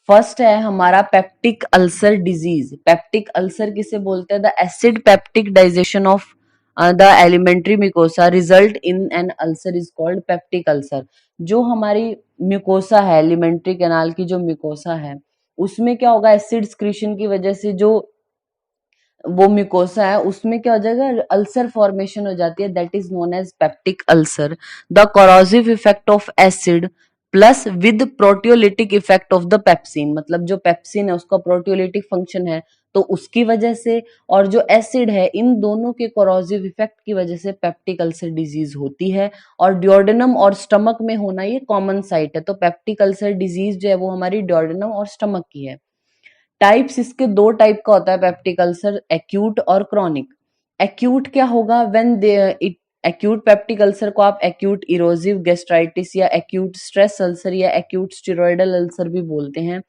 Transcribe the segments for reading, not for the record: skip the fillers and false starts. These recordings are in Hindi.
फर्स्ट है हमारा peptic ulcer disease. Peptic ulcer किसे बोलते हैं? The acid peptic digestion of the alimentary mucosa result in an ulcer is called peptic ulcer. जो हमारी म्यूकोसा है, एलिमेंट्री कैनाल की जो म्यूकोसा है, उसमें क्या होगा, एसिड स्क्रीशन की वजह से जो वो म्यूकोसा है उसमें क्या हो जाएगा, अल्सर फॉर्मेशन हो जाती है, that is known as peptic ulcer. The corrosive effect of acid plus with proteolytic effect of the pepsin, मतलब जो पेप्सिन है उसका प्रोटियोलिटिक फंक्शन है तो उसकी वजह से, और जो एसिड है, इन दोनों के कोरोसिव इफेक्ट की वजह से पेप्टिक अल्सर डिजीज होती है। और ड्योडेनम और स्टमक में होना ये कॉमन साइट है, तो पेप्टिक अल्सर डिजीज जो है वो हमारी ड्योडेनम और स्टमक की है। टाइप्स इसके दो टाइप का होता है पेप्टिक अल्सर, एक्यूट और क्रॉनिक। एक्यूट क्या होगा, when it acute peptic ulcer को आप एक्यूट इरोजिव गैस्ट्राइटिस या एक्यूट स्ट्रेस अल्सर या एक्यूट स्टेरॉयडल अल्सर भी बोलते हैं।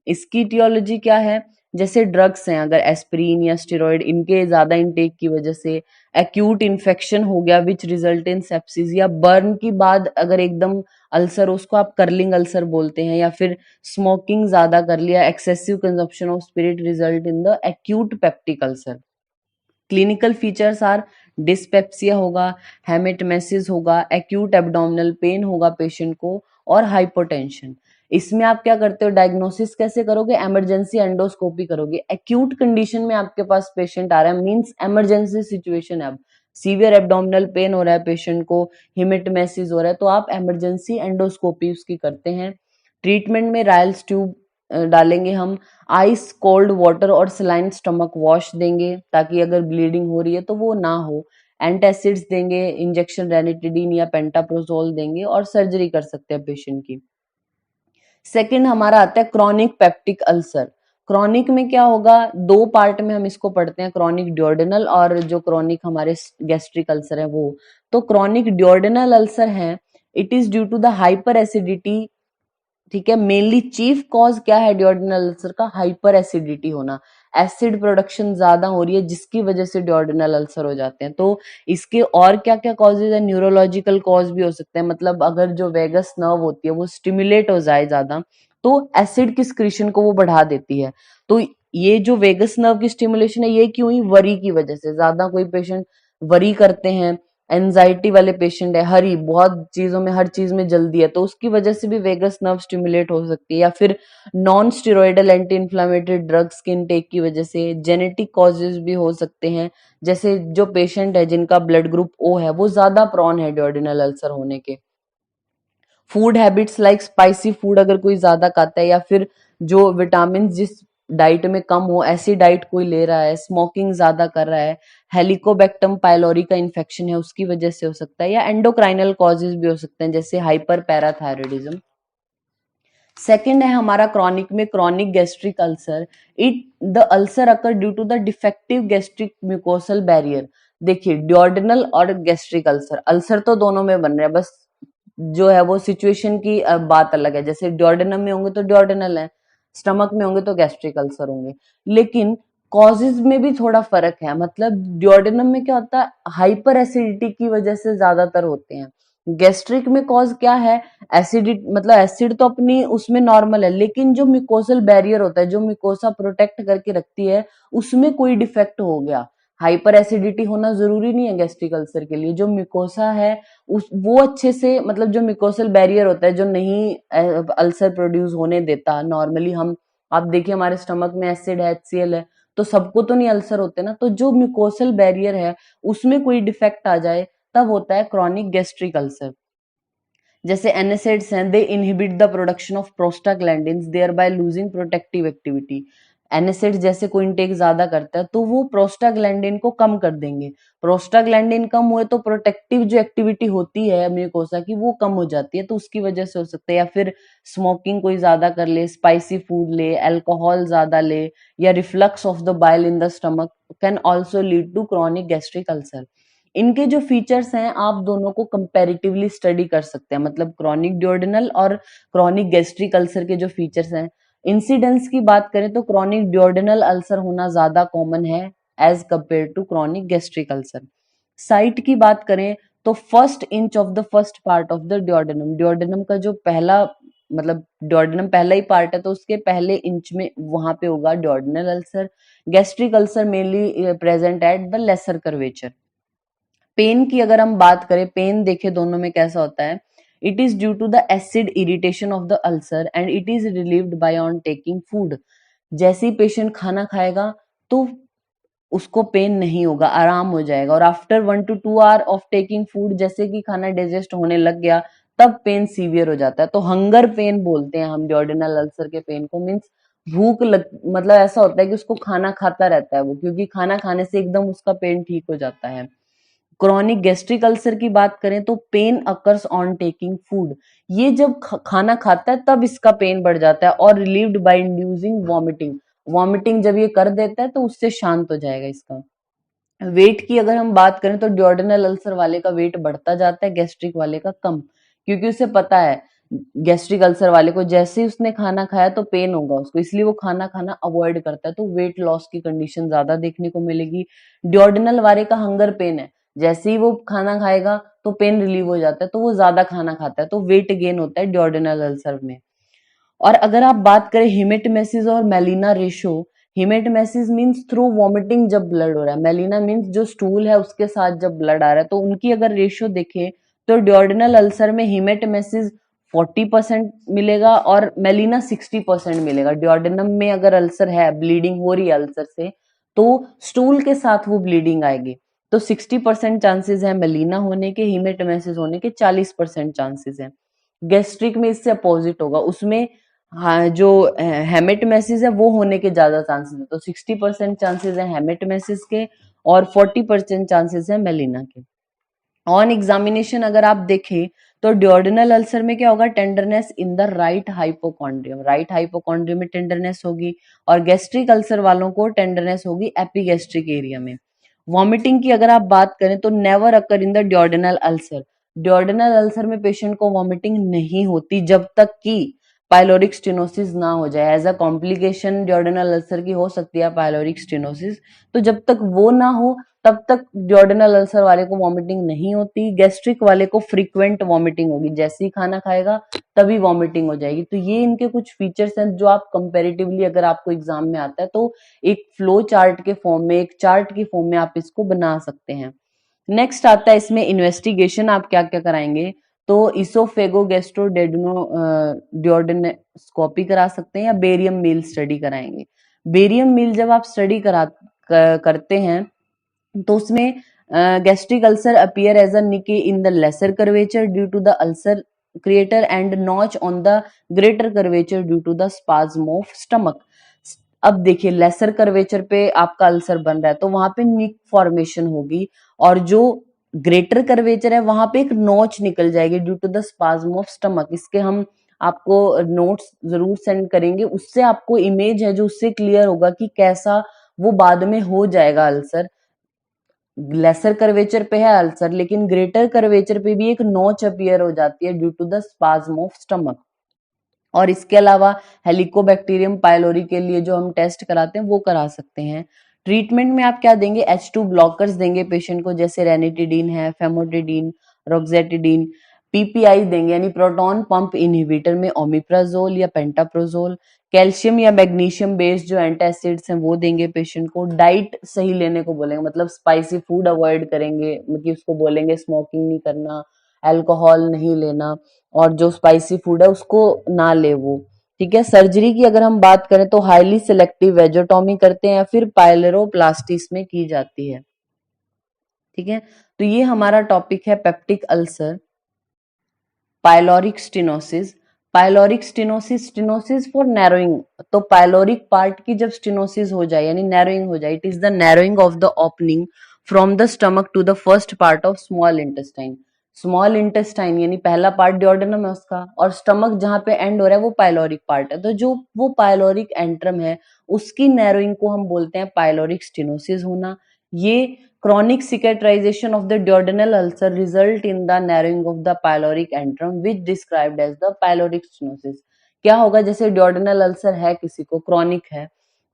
इसकी टियोलॉजी क्या है, जैसे ड्रग्स हैं, अगर एस्पिरिन या स्टेरॉयड इनके ज्यादा इनटेक की वजह से एक्यूट इन्फेक्शन हो गया विच रिजल्ट इन सेप्सिस, या बर्न की बाद अगर एकदम अल्सर, उसको आप कर्लिंग अल्सर बोलते हैं, या फिर स्मोकिंग ज्यादा कर लिया, excessive consumption of spirit result in the acute peptic ulcer. Clinical features are dyspepsia होगा, हेमेटमेसिस होगा, एक्यूट एब्डोमिनल पेन होगा पेशेंट को, और हाइपोटेंशन। इसमें आप क्या करते हो, डायग्नोसिस कैसे करोगे, इमरजेंसी एंडोस्कोपी करोगे। एक्यूट कंडीशन में आपके पास पेशेंट आ रहा है, मींस इमरजेंसी सिचुएशन है, अब सीवियर एब्डोमिनल पेन हो रहा है पेशेंट को, हिमेटमेसिस हो रहा है, तो आप इमरजेंसी एंडोस्कोपी उसकी करते हैं। ट्रीटमेंट में रायल्स ट्यूब डालेंगे हम, आइस कोल्ड वाटर और सलाइन स्टमक वॉश देंगे ताकि अगर ब्लीडिंग हो रही है तो वो ना हो, एंटासिड्स देंगे, इंजेक्शन रेनिटिडीन या पेंटाप्रोजोल देंगे, और सर्जरी कर सकते हैं पेशेंट की। सेकंड हमारा आता है क्रॉनिक पेप्टिक अल्सर। क्रॉनिक में क्या होगा, दो पार्ट में हम इसको पढ़ते हैं, क्रॉनिक ड्योडेनल और जो क्रॉनिक हमारे गैस्ट्रिक अल्सर है वो। तो क्रॉनिक ड्योडेनल अल्सर है, it is due to the hyper acidity, ठीक है। मेनली चीफ कॉज क्या है ड्योडेनल अल्सर का, हाइपर एसिडिटी होना, एसिड प्रोडक्शन ज्यादा हो रही है जिसकी वजह से ड्योडेनल अल्सर हो जाते हैं। तो इसके और क्या क्या कॉजेज है, न्यूरोलॉजिकल कॉज भी हो सकते हैं, मतलब अगर जो वेगस नर्व होती है वो स्टिमुलेट हो जाए ज्यादा तो एसिड की स्क्रीशन को वो बढ़ा देती है। तो ये जो वेगस नर्व की स्टिमुलेशन है ये क्यों हुई, वरी की वजह से। ज्यादा कोई पेशेंट वरी करते हैं, एंजाइटी वाले पेशेंट है, हरी बहुत चीजों में, हर चीज में जल्दी है, तो उसकी वजह से भी वेगस नर्व स्टिमुलेट हो सकती है। या फिर non steroidal anti inflammatory drugs के इनटेक की वजह से, जेनेटिक कॉजेज भी हो सकते हैं, जैसे जो पेशेंट है जिनका ब्लड ग्रुप ओ है वो ज्यादा प्रॉन है ड्योडेनल अल्सर होने के। Food habits like spicy food अगर कोई ज्यादा खाता है, या फिर जो विटामिन जिस डाइट में कम हो ऐसी डाइट कोई ले रहा है, स्मोकिंग ज्यादा कर रहा है, हेलिकोबैक्टम पायलोरी का इन्फेक्शन है उसकी वजह से हो सकता है, या एंडोक्राइनल कॉजेज भी हो सकते हैं जैसे हाइपर पैराथायरॉयडिज्म। सेकेंड है हमारा क्रॉनिक में chronic gastric ulcer. It the ulcer occur due to the defective gastric mucosal barrier. देखिए ड्योडेनल और गैस्ट्रिक अल्सर, अल्सर तो दोनों में बन रहे हैं, बस जो है वो सिचुएशन की बात अलग है, जैसे ड्योडेनम में होंगे तो ड्योडेनल है, स्टमक में होंगे तो गैस्ट्रिक अल्सर होंगे। लेकिन कॉजेज में भी थोड़ा फर्क है, मतलब ड्योडेनम में क्या होता है, हाइपर एसिडिटी की वजह से ज्यादातर होते हैं। गैस्ट्रिक में कॉज क्या है, एसिडिट, मतलब एसिड तो अपनी उसमें नॉर्मल है, लेकिन जो म्यूकोसल बैरियर होता है, जो म्यूकोसा प्रोटेक्ट करके रखती है, उसमें कोई डिफेक्ट हो गया। हाइपर एसिडिटी होना जरूरी नहीं है गैस्ट्रिक अल्सर के लिए, जो म्यूकोसा है उस वो अच्छे से, मतलब जो म्यूकोसल बैरियर होता है जो नहीं अल्सर प्रोड्यूस होने देता नॉर्मली, हम आप देखिए हमारे स्टमक में एसिड है, HCl है, तो सबको तो नहीं अल्सर होते ना, तो जो म्यूकोसल बैरियर है उसमें कोई डिफेक्ट आ जाए तब होता है क्रॉनिक गैस्ट्रिक अल्सर। जैसे एनएसएड्स हैं, they inhibit the production of prostaglandins thereby losing protective activity. NSAIDs जैसे कोई इंटेक ज्यादा करता है तो वो प्रोस्टाग्लैंडिन को कम कर देंगे, प्रोस्टाग्लैंडिन कम हुए तो प्रोटेक्टिव जो एक्टिविटी होती है म्यूकोसा की वो कम हो जाती है, तो उसकी वजह से हो सकता है। या फिर स्मोकिंग कोई ज्यादा कर ले, स्पाइसी फूड ले, अल्कोहल ज्यादा ले, या reflux of the bile in the stomach can also lead to chronic gastric ulcer. इनके जो फीचर्स हैं आप दोनों को कंपैरेटिवली स्टडी कर सकते हैं, मतलब क्रॉनिक ड्योडेनल और क्रॉनिक गैस्ट्रिक अल्सर के जो फीचर्स हैं। इंसिडेंस की बात करें तो क्रॉनिक ड्योडेनल अल्सर होना ज्यादा कॉमन है as compare to chronic gastric ulcer. Site की बात करें तो first inch of the first part of the duodenum, duodenum का जो पहला मतलब ड्यूडेनम पहला ही पार्ट है तो उसके पहले इंच में वहां पे होगा duodenal ulcer. Gastric ulcer mainly present at the lesser curvature. Pain की अगर हम बात करें, पेन देखे दोनों में कैसा होता है, it is due to the acid irritation of the ulcer and it is relieved by on taking food. जैसे ही पेशेंट खाना खाएगा तो उसको पेन नहीं होगा, आराम हो जाएगा, और after 1 to 2 hour of taking food, जैसे कि खाना डाइजेस्ट होने लग गया तब पेन सीवियर हो जाता है। तो हंगर पेन बोलते हैं हम ड्यूडेनल अल्सर के पेन को, मीन्स भूख लग, मतलब ऐसा होता है कि उसको खाना खाता रहता है वो, क्योंकि खाना खाने से एकदम उसका पेन ठीक हो जाता है। क्रॉनिक गैस्ट्रिक अल्सर की बात करें तो pain occurs on taking food, ये जब खाना खाता है तब इसका पेन बढ़ जाता है, और relieved by inducing vomiting, vomiting जब ये कर देता है तो उससे शांत हो जाएगा इसका। वेट की अगर हम बात करें तो ड्यूडेनल अल्सर वाले का वेट बढ़ता जाता है, गैस्ट्रिक वाले का कम, क्योंकि उसे पता है गैस्ट्रिक अल्सर वाले को जैसे ही उसने खाना खाया तो पेन होगा उसको, इसलिए वो खाना खाना अवॉइड करता है, तो वेट लॉस की कंडीशन ज्यादा देखने को मिलेगी। ड्यूडेनल वाले का हंगर पेन है, जैसे ही वो खाना खाएगा तो पेन रिलीव हो जाता है, तो वो ज्यादा खाना खाता है, तो वेट गेन होता है ड्यूडेनल अल्सर में। और अगर आप बात करें हिमेटमेसिस और melaena ratio, haematemesis means through vomiting जब ब्लड हो रहा है, मेलिना मीन्स जो स्टूल है उसके साथ जब ब्लड आ रहा है, तो उनकी अगर रेशियो देखें तो ड्यूडेनल अल्सर में हिमेटमेसिस 40% मिलेगा और मेलिना 60% मिलेगा। ड्यूडेनम में अगर अल्सर है, ब्लीडिंग हो रही है अल्सर से, तो स्टूल के साथ वो ब्लीडिंग आएगी, तो 60% चांसेस है मेलिना होने के, हिमेटमेसिस होने के 40% चांसेस है। गैस्ट्रिक में इससे अपोजिट होगा, उसमें हाँ जो हेमेटमेसिस है वो होने के ज्यादा चांसेस है, तो 60% चांसेस है हेमेटमेसिस के और 40% चांसेस है मेलिना के। ऑन एग्जामिनेशन अगर आप देखें तो ड्यूडेनल अल्सर में क्या होगा, tenderness in the right hypochondrium, right hypochondrium में टेंडरनेस होगी, और गैस्ट्रिक अल्सर वालों को टेंडरनेस होगी एपिगैस्ट्रिक एरिया में। वॉमिटिंग की अगर आप बात करें तो never occur in the duodenal ulcer, duodenal ulcer में पेशेंट को वॉमिटिंग नहीं होती जब तक कि पाइलोरिक स्टेनोसिस ना हो जाए। As a complication duodenal ulcer की हो सकती है पाइलोरिक स्टेनोसिस, तो जब तक वो ना हो तब तक ड्यूडेनल अल्सर वाले को वॉमिटिंग नहीं होती। गैस्ट्रिक वाले को फ्रीक्वेंट वॉमिटिंग होगी, जैसे ही खाना खाएगा तभी वॉमिटिंग हो जाएगी। तो ये इनके कुछ फीचर्स हैं जो आप कंपैरेटिवली अगर आपको एग्जाम में आता है तो एक फ्लो चार्ट के फॉर्म में, एक चार्ट की फॉर्म में आप इसको बना सकते हैं। नेक्स्ट आता है इसमें इन्वेस्टिगेशन, आप क्या क्या कराएंगे, तो इसोफेगो गैस्ट्रो ड्यूडेनोस्कोपी करा सकते हैं या बेरियम मील स्टडी कराएंगे। बेरियम मील जब आप स्टडी करते हैं तो उसमें gastric ulcer appear as a niche in the lesser curvature due to the ulcer crater and notch on the greater curvature due to the spasm of stomach. अब देखिए लेसर कर्वेचर पे आपका अल्सर बन रहा है तो वहां पे निक फॉर्मेशन होगी, और जो ग्रेटर कर्वेचर है वहां पे एक नोच निकल जाएगी due to the spasm of stomach. इसके हम आपको नोट्स जरूर सेंड करेंगे, उससे आपको इमेज है जो उससे क्लियर होगा कि कैसा वो बाद में हो जाएगा अल्सर। लेसर कर्वेचर पे है अल्सर, लेकिन ग्रेटर कर्वेचर पे भी एक नोच अपीयर हो जाती है due to the spasm of stomach. और इसके अलावा हेलिकोबैक्टीरियम पाइलोरी के लिए जो हम टेस्ट कराते हैं वो करा सकते हैं। ट्रीटमेंट में आप क्या देंगे, H2 ब्लॉकर्स देंगे पेशेंट को, जैसे रेनिटिडीन है, फेमोटिडीन, रोक्सेटिडीन। पीपीआई देंगे यानी प्रोटॉन पंप इनहिबिटर में ओमिप्राजोल या पेंटाप्रोजोल। कैल्शियम या मैग्नीशियम बेस्ड जो एंटासिड्स हैं वो देंगे पेशेंट को। डाइट सही लेने को बोलेंगे, मतलब स्पाइसी फूड अवॉइड करेंगे, मतलब उसको बोलेंगे स्मोकिंग नहीं करना, अल्कोहल नहीं लेना, और जो स्पाइसी फूड है उसको ना ले वो। ठीक है, सर्जरी की अगर हम बात करें तो हाईली सिलेक्टिव वेजोटॉमी करते हैं या फिर पायलरोप्लास्टिस में की जाती है। ठीक है, तो ये हमारा टॉपिक है peptic ulcer. Pyloric stenosis, pyloric stenosis, stenosis for narrowing, तो पाइलोरिक पार्ट की जब स्टेनोसिस हो जाए यानी नैरोइंग हो जाए, it is the narrowing of the opening from the stomach to the first part of small intestine. Small intestine यानी पहला पार्ट ड्यूडेनम है उसका, और स्टमक जहां पे एंड हो रहा है वो पाइलोरिक पार्ट है, तो जो वो पाइलोरिक एंट्रम है उसकी नैरोइंग को हम बोलते हैं पाइलोरिक स्टेनोसिस होना। ये chronic cicatrization of the duodenal ulcer result in the narrowing of the pyloric antrum which described as the pyloric stenosis। क्या होगा, जैसे duodenal ulcer है किसी को, chronic है,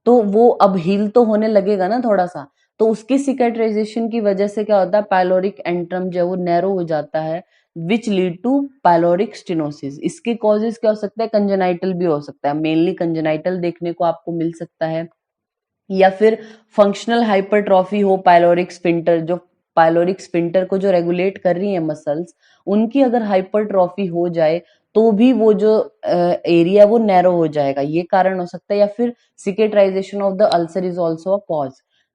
तो वो अब हील तो होने लगेगा ना थोड़ा सा, तो उसकी सिकेट्राइजेशन की वजह से क्या होता है पाइलोरिक एंट्रम जो है वो नैरो हो जाता है, which lead to pyloric stenosis. इसके कॉजेज क्या हो सकता है, कंजेनाइटल भी हो सकता है, मेनली कंजेनाइटल देखने को आपको मिल सकता है, या फिर फंक्शनल हाइपरट्रॉफी हो पायलोरिक स्फिंक्टर, जो पायलोरिक स्फिंक्टर को जो रेगुलेट कर रही है मसल्स, उनकी अगर हाइपरट्रॉफी हो जाए तो भी वो जो एरिया वो नैरो हो जाएगा, ये कारण हो सकता है। या फिर cicatrization of the ulcer is also a cause.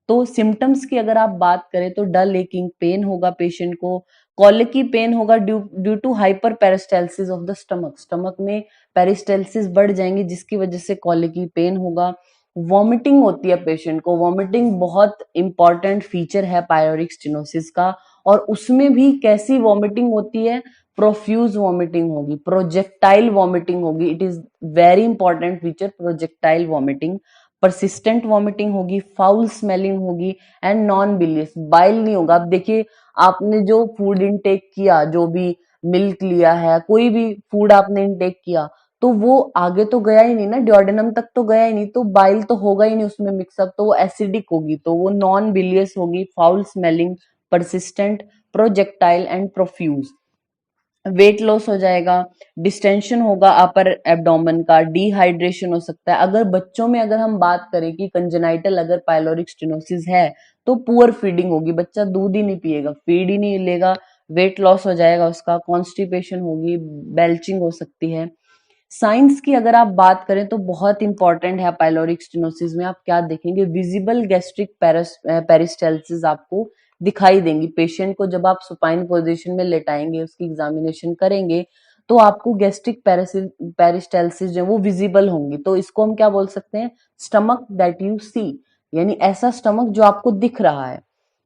तो सिम्टम्स की अगर आप बात करें तो डल एकिंग पेन होगा पेशेंट को, कॉलिकी पेन होगा due to hyper peristalsis of the stomach, stomach में पेरिस्टाल्सिस बढ़ जाएंगी जिसकी वजह से कॉलिकी पेन होगा। वॉमिटिंग होती है पेशेंट को, वॉमिटिंग बहुत इंपॉर्टेंट फीचर है पायलोरिक स्टेनोसिस का, और उसमें भी कैसी वॉमिटिंग होती है, प्रोफ्यूज वॉमिटिंग होगी, प्रोजेक्टाइल वॉमिटिंग होगी, it is very important feature projectile vomiting. Persistent vomiting होगी, फाउल स्मेलिंग होगी, एंड नॉन बिलियस, बाइल नहीं होगा। अब देखिए आपने जो फूड इनटेक किया, जो भी मिल्क लिया है, कोई भी फूड आपने इनटेक किया, तो वो आगे तो गया ही नहीं ना, ड्योडेनम तक तो गया ही नहीं, तो बाइल तो होगा ही नहीं उसमें मिक्सअप, तो वो एसिडिक होगी, तो वो नॉन बिलियस होगी, foul smelling, persistent, projectile and profuse. Weight loss हो जाएगा, डिस्टेंशन होगा अपर एब्डोमेन का, डिहाइड्रेशन हो सकता है। अगर बच्चों में अगर हम बात करें कि कंजेनाइटल अगर पायलोरिक स्टेनोसिस है तो पुअर फीडिंग होगी, बच्चा दूध ही नहीं पिएगा, फीड ही नहीं लेगा, वेट लॉस हो जाएगा उसका, कॉन्स्टिपेशन होगी, बेल्चिंग हो सकती है। साइंस की अगर आप बात करें तो बहुत इंपॉर्टेंट है पायलोरिक स्टेनोसिस में, आप क्या देखेंगे, विजिबल गैस्ट्रिक पेरिस्टाल्सिस आपको दिखाई देंगी पेशेंट को, जब आप सुपाइन पोजीशन में लेटाएंगे उसकी एग्जामिनेशन करेंगे तो आपको गैस्ट्रिक पेरिस्टाल्सिस जो वो विजिबल होंगी, तो इसको हम क्या बोल सकते हैं, स्टमक दैट यू सी, यानी ऐसा स्टमक जो आपको दिख रहा है।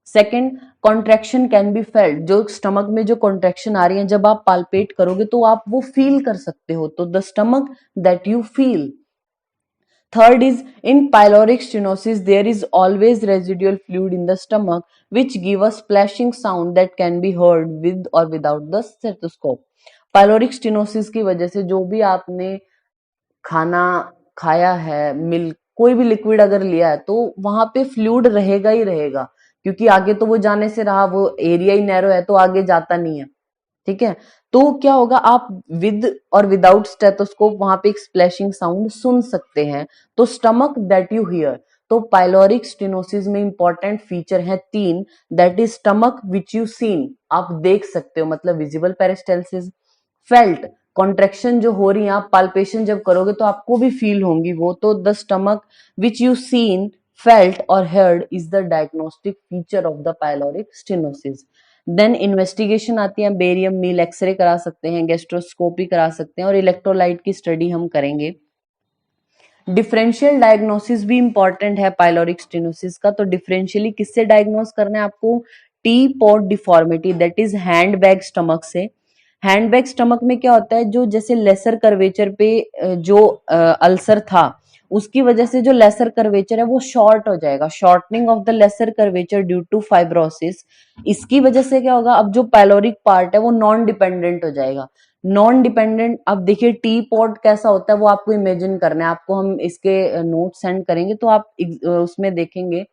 Second, contraction can be felt, जो स्टमक में जो कॉन्ट्रेक्शन आ रही है जब आप पाल्पेट करोगे तो आप वो फील कर सकते हो, तो the stomach that you feel. Third is, in pyloric stenosis there is always residual fluid in the stomach which give a splashing sound that can be heard with or without the stethoscope। Pyloric stenosis की वजह से जो भी आपने खाना खाया है, मिल्क, कोई भी लिक्विड अगर लिया है तो वहां पे फ्लूइड रहेगा ही रहेगा, क्योंकि आगे तो वो जाने से रहा, वो एरिया ही नैरो है तो आगे जाता नहीं है, ठीक है। तो क्या होगा, आप विद और विदाउट स्टेथोस्कोप वहां पे एक स्प्लैशिंग साउंड सुन सकते हैं, तो स्टमक दैट यू हियर। तो पायलोरिक स्टेनोसिस में इंपॉर्टेंट फीचर है तीन, that is stomach which you scene, आप देख सकते हो, मतलब विजिबल पेरिस्टाल्सिस, फेल्ट, कॉन्ट्रेक्शन जो हो रही है, आप पाल्पेशन जब करोगे तो आपको भी फील होंगी वो, तो the stomach which you seen, felt और heard is the diagnostic feature of the pyloric stenosis. Then investigation आती है, बेरियम मील एक्सरे करा सकते हैं, गैस्ट्रोस्कोपी करा सकते हैं, और इलेक्ट्रोलाइट की स्टडी हम करेंगे। डिफरेंशियल डायग्नोसिस भी इंपॉर्टेंट है पायलोरिक स्टेनोसिस का, तो डिफरेंशियली किससे डायग्नोस करना है आपको, T pot deformity, that is hand bag stomach से। हैंड बैग स्टमक में क्या होता है, जो जैसे लेसर कर्वेचर पे जो अल्सर था उसकी वजह से जो लेसर कर्वेचर है वो शॉर्ट हो जाएगा, shortening of the lesser curvature due to fibrosis. इसकी वजह से क्या होगा, अब जो पायलोरिक पार्ट है वो नॉन डिपेंडेंट हो जाएगा, नॉन डिपेंडेंट। अब देखिए टी पॉट कैसा होता है वो आपको इमेजिन करना है, आपको हम इसके नोट सेंड करेंगे तो आप उसमें देखेंगे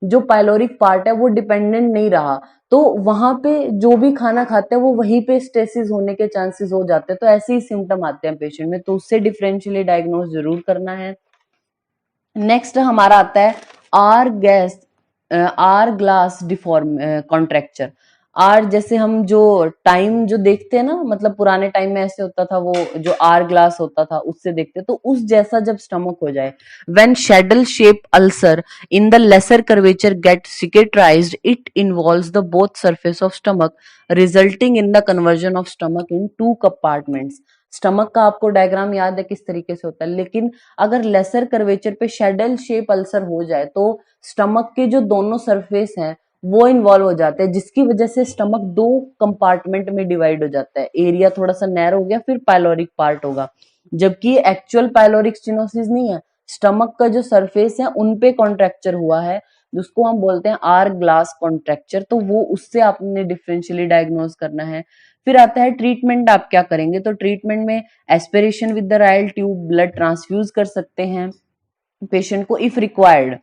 जो पायलोरिक पार्ट है वो डिपेंडेंट नहीं रहा, तो वहां पे जो भी खाना खाते हैं वो वहीं पे स्टेसिस होने के चांसेस हो जाते हैं, तो ऐसे ही सिम्टम आते हैं पेशेंट में, तो उससे डिफरेंशियली डायग्नोस जरूर करना है। नेक्स्ट हमारा आता है are glass deform contracture. Are जैसे हम जो टाइम जो देखते हैं ना, मतलब पुराने टाइम में ऐसे होता था, वो जो आर ग्लास होता था उससे देखते, तो उस जैसा जब स्टमक हो जाए, when saddle shape ulcer in the lesser curvature get cicatrized, it involves the both surface of stomach resulting in the conversion of stomach in two compartments. Stomach का आपको डायग्राम याद है किस तरीके से होता है, लेकिन अगर लेसर कर्वेचर पे शेडल शेप अल्सर हो जाए तो स्टमक के जो दोनों सरफेस हैं वो इन्वॉल्व हो जाते हैं, जिसकी वजह से स्टमक दो कंपार्टमेंट में डिवाइड हो जाता है, एरिया थोड़ा सा नैरो हो गया, फिर पायलोरिक पार्ट होगा, जबकि एक्चुअल पायलोरिक स्टेनोसिस नहीं है, स्टमक का जो सरफेस है उनपे कॉन्ट्रेक्चर हुआ है, जिसको हम बोलते हैं आर ग्लास कॉन्ट्रेक्चर, तो वो उससे आपने डिफरेंशियली डायग्नोज करना है। फिर आता है ट्रीटमेंट, आप क्या करेंगे, तो ट्रीटमेंट में aspiration with the royal tube, blood transfuse कर सकते हैं पेशेंट को इफ रिक्वायर्ड,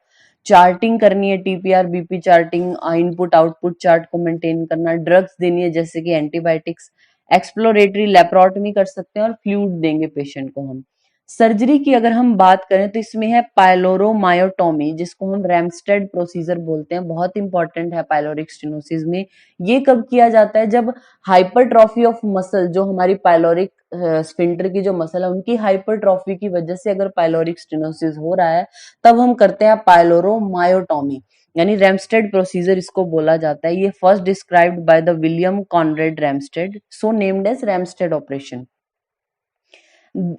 चार्टिंग करनी है, TPR BP charting, input output chart को मेंटेन करना, ड्रग्स देनी है जैसे कि एंटीबायोटिक्स, एक्सप्लोरेटरी लेप्रोटमी कर सकते हैं और फ्लूइड देंगे पेशेंट को हम। सर्जरी की अगर हम बात करें तो इसमें है पायलोरोमायोटोमी, जिसको हम रैमस्टेड प्रोसीजर बोलते हैं, बहुत इंपॉर्टेंट है पायलोरिक स्टेनोसिस में। ये कब किया जाता है? जब हाइपरट्रॉफी ऑफ मसल, जो हमारी पायलोरिक स्फिंक्टर की जो मसल है उनकी हाइपरट्रॉफी की वजह से अगर पायलोरिक स्टेनोसिस हो रहा है, तब हम करते हैं पायलोरोमायोटोमी, यानी रैमस्टेड प्रोसीजर इसको बोला जाता है। ये first described by the William Conrad Ramstedt, so named as Ramstedt operation.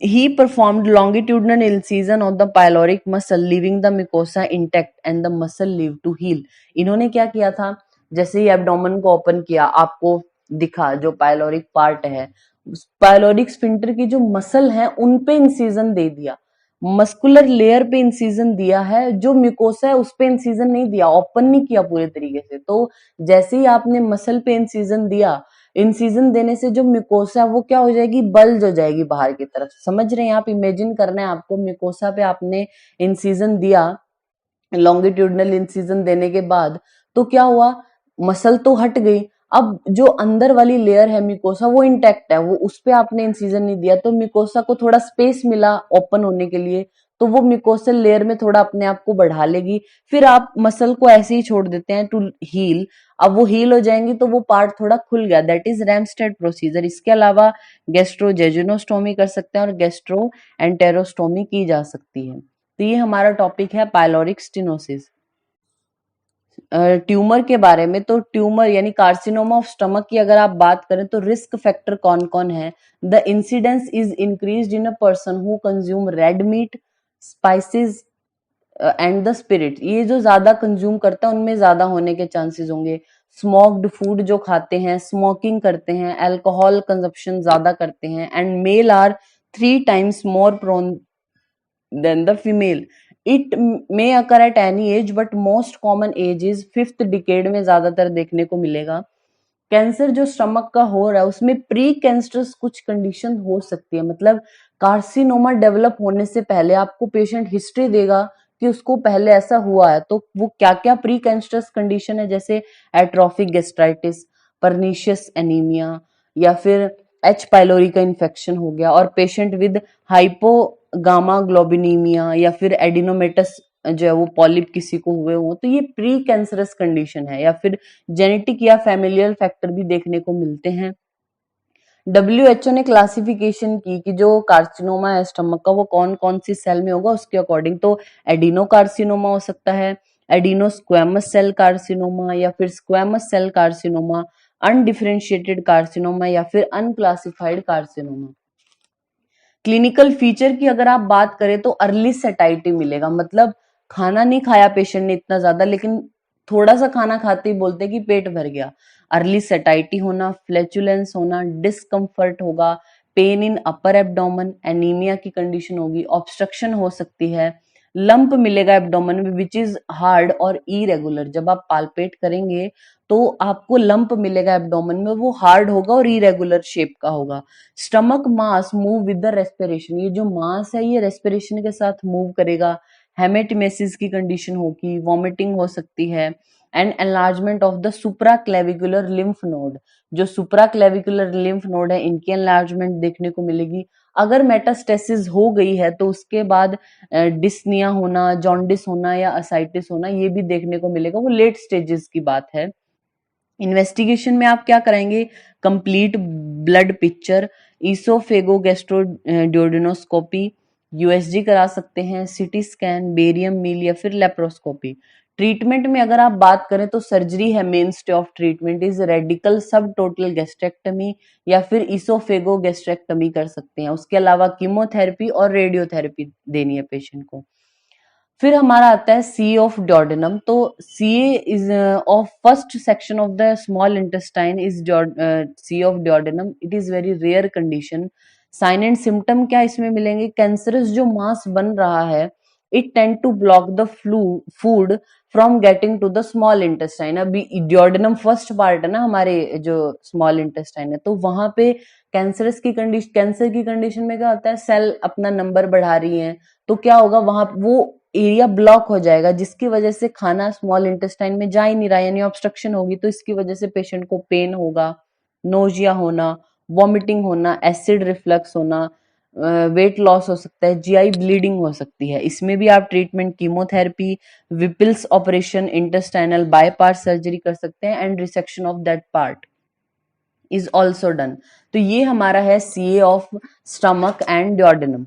He performed longitudinal incision of the pyloric muscle, leaving the mucosa intact and the muscle lived to heal. इन्होंने क्या किया था? जैसे ही एब्डोमेन को ओपन किया, आपको दिखा जो पायलोरिक पार्ट है, पायलोरिक स्फिंक्टर की जो मसल है उन पे इंसिजन दे दिया, मस्कुलर लेयर पे इंसिजन दिया है, जो म्यूकोसा है उस पे इंसिजन नहीं दिया, ओपन नहीं किया पूरे तरीके से। तो जैसे ही आपने मसल पे इंसिजन दिया, इंसिजन देने से जो म्यूकोसा वो क्या हो जाएगी? बल्ज हो जाएगी बाहर की तरफ। समझ रहे हैं आप? इमेजिन करना है आपको, म्यूकोसा पे आपने इंसिजन दिया, लॉन्गिट्यूडनल इंसिजन देने के बाद तो क्या हुआ? मसल तो हट गई, अब जो अंदर वाली लेयर है म्यूकोसा वो इंटैक्ट है, वो उस पे आपने इंसिजन नहीं दिया, तो म्यूकोसा को थोड़ा स्पेस मिला ओपन होने के लिए, तो वो म्यूकोसल लेयर में थोड़ा अपने आप को बढ़ा लेगी। फिर आप मसल को ऐसे ही छोड़ देते हैं टू हील। अब वो हील हो जाएंगी तो वो पार्ट थोड़ा खुल गया, दैट इज रैमस्टेड प्रोसीजर। इसके अलावा गैस्ट्रोजेजुनोस्टोमी कर सकते हैं और गैस्ट्रो एंटेरोस्टोमी की जा सकती है। तो ये हमारा टॉपिक है पायलोरिक स्टेनोसिस। ट्यूमर के बारे में, तो ट्यूमर यानी कार्सिनोमा ऑफ स्टमक की अगर आप बात करें तो रिस्क फैक्टर कौन कौन है? The incidence is increased in a person who consume red meat, spices and the spirit. ये जो ज्यादा कंज्यूम करता है उनमें ज्यादा होने के चांसेस होंगे। स्मोक्ड फूड जो खाते हैं, स्मोकिंग करते हैं, अल्कोहल कंजप्शन ज्यादा करते हैं, and male are 3 times more prone than the female. It may occur at any age, but most common age is 5th decade में ज्यादातर देखने को मिलेगा। कैंसर जो स्टमक का हो रहा है उसमें प्री कैंसरस कुछ कंडीशन हो सकती है, मतलब कार्सिनोमा डेवलप होने से पहले आपको पेशेंट हिस्ट्री देगा कि उसको पहले ऐसा हुआ है, तो वो क्या क्या प्री कैंसरस कंडीशन है, जैसे एट्रोफिक गेस्ट्राइटिस, परनीशियस एनीमिया, या फिर एच पाइलोरी का इन्फेक्शन हो गया, और पेशेंट विद हाइपोगामा ग्लोबिनीमिया या फिर एडिनोमेटस जो है वो पॉलिप किसी को हुए हो, तो ये प्री कैंसरस कंडीशन है। या फिर जेनेटिक या फैमिलियल फैक्टर भी देखने को मिलते हैं। WHO ने क्लासिफिकेशन की कि जो कार्सिनोमा है स्टमक का वो कौन कौन सी सेल में होगा उसके अकॉर्डिंग, तो एडिनो कार्सिनोमा हो सकता है, एडिनो स्क्वेमस सेल कार्सिनोमा, या फिर squamous cell carcinoma, undifferentiated carcinoma, या फिर अनक्लासिफाइड कार्सिनोमा। क्लिनिकल फीचर की अगर आप बात करें तो अर्ली सेटाइटी मिलेगा, मतलब खाना नहीं खाया पेशेंट ने इतना ज्यादा, लेकिन थोड़ा सा खाना खाते ही बोलते कि पेट भर गया। अर्ली सेटाइटी होना, फ्लैचुलेंस होना, डिस्कम्फर्ट होगा, pain in upper abdomen, anaemia की कंडीशन होगी, ऑब्स्ट्रक्शन हो सकती है, लंप मिलेगा एब्डोमेन में विच इज हार्ड और इरेगुलर। जब आप पाल्पेट करेंगे तो आपको लंप मिलेगा एब्डोमेन में, वो हार्ड होगा और इरेगुलर शेप का होगा। Stomach mass move with the respiration, ये जो मास है ये रेस्पिरेशन के साथ मूव करेगा। हेमेटिमेसिस की कंडीशन होगी, वॉमिटिंग हो सकती है, and enlargement of the supraclavicular lymph node, जो सुप्राक्लेविकुलर लिम्फ नोड है इनकी एनलार्जमेंट देखने को मिलेगी। अगर मेटास्टेसिस हो गई है तो उसके बाद डिस्निया होना, जॉन्डिस होना या असाइटिस होना ये भी देखने को मिलेगा, वो लेट स्टेजेस की बात है। इन्वेस्टिगेशन में आप क्या कराएंगे? Complete blood picture, oesophago gastro duodenoscopy, USG करा सकते हैं, सीटी स्कैन, बेरियम मील, या फिर लेप्रोस्कोपी। ट्रीटमेंट में अगर आप बात करें तो सर्जरी है main stay of treatment, is radical सब टोटल गैस्ट्रेक्टमी या फिर ईसोफेगो गैस्ट्रेक्टमी कर सकते हैं। उसके अलावा कीमोथेरेपी और रेडियोथेरेपी देनी है पेशेंट को। फिर हमारा आता है सी ऑफ ड्योडेनम, तो C is of first section of the small intestine is C of duodenum, it is very rare condition. Sign and symptom क्या इसमें मिलेंगे? कैंसरस जो मास बन रहा है, it tend to block the food from getting to the small intestine. अभी ड्योडेनम फर्स्ट पार्ट है ना हमारे जो स्मॉल इंटेस्टाइन है, तो वहां पे कैंसर की कंडीशन में क्या होता है? सेल अपना नंबर बढ़ा रही है, तो क्या होगा? वहां वो एरिया ब्लॉक हो जाएगा, जिसकी वजह से खाना स्मॉल इंटेस्टाइन में जा ही नहीं रहा, यानी ऑब्स्ट्रक्शन होगी, तो इसकी वजह से पेशेंट को पेन होगा, नोजिया होना, वॉमिटिंग होना, एसिड रिफ्लक्स होना, वेट लॉस हो सकता है, जीआई ब्लीडिंग हो सकती है। इसमें भी आप treatment chemotherapy, Whipple's operation, intestinal bypass surgery कर सकते हैं and resection of that part is also done. तो ये हमारा है CA of stomach and duodenum.